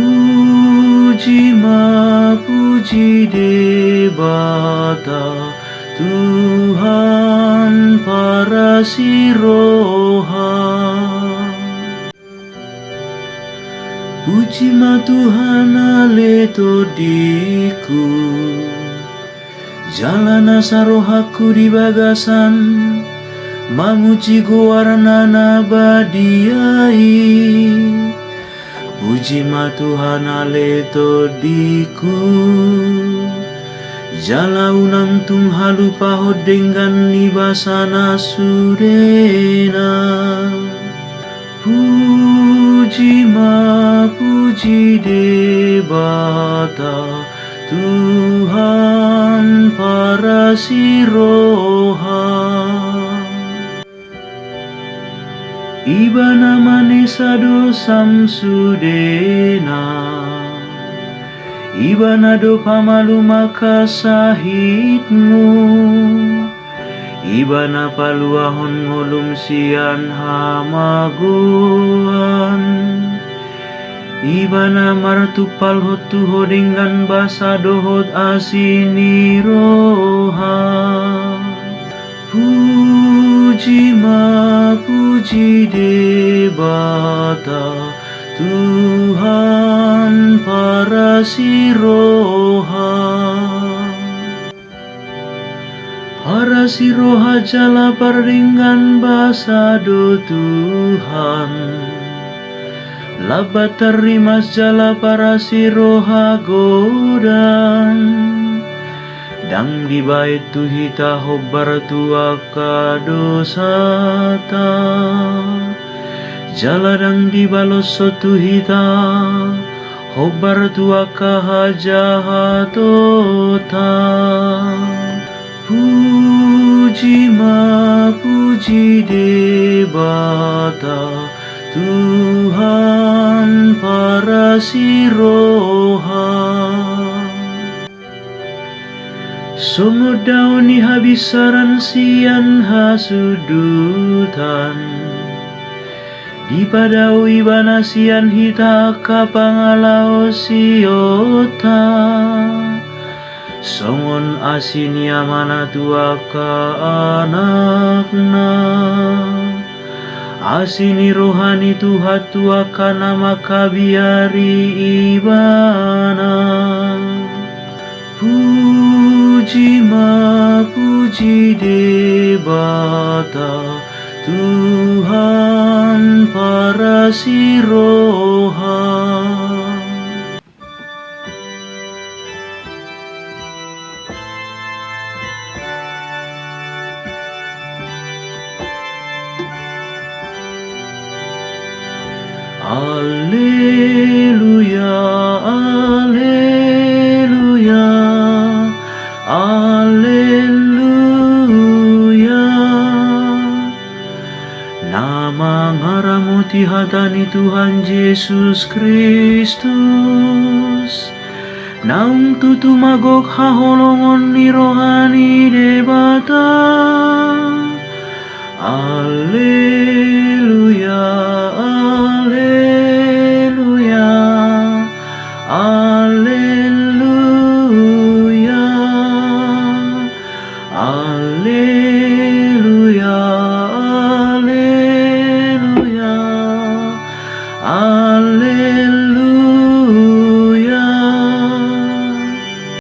Puji puji debata Tuhan para siroha. Puji Tuhan aleto diku Jalana sarohaku di bagasan Mamuji gowarnana badiai. Puji Tuhan aleto diku Jala unang tung halu pahod dengan nibasana surena. Puji puji debata Tuhan para siroha. Ibana manesa dosam sudena Ibana do pamalu maka sahitmu Ibana paluahon ngolum sian hamagoan Ibana martupal hotu hodingan basa dohot asini roha. Puji puji debata Tuhan para siroha. Para siroha jala pardinggan basa do Tuhan. Labat terimas jala para siroha godan. Dang di bait tu hita hobbar tuaka dosata Jaladang di balos tu hita hobbar tuaka hajahatota. Puji puji debata Tuhan para siroha. Sumod daw ni habisaran sian hasudutan Di padaw ibana sian hita kapangalao siota Songon asin yamana tuaka anakna Asini rohani tuha tuaka nama kabiari ibana. Puji puji debata Tuhan para siroha. Alleluia, alleluia, alleluia. Nama ngaramuti hatani Tuhan Yesus Kristus. Naung tutu magok haholongon ni rohani debata. Alleluia, alleluia, alleluia, alleluia.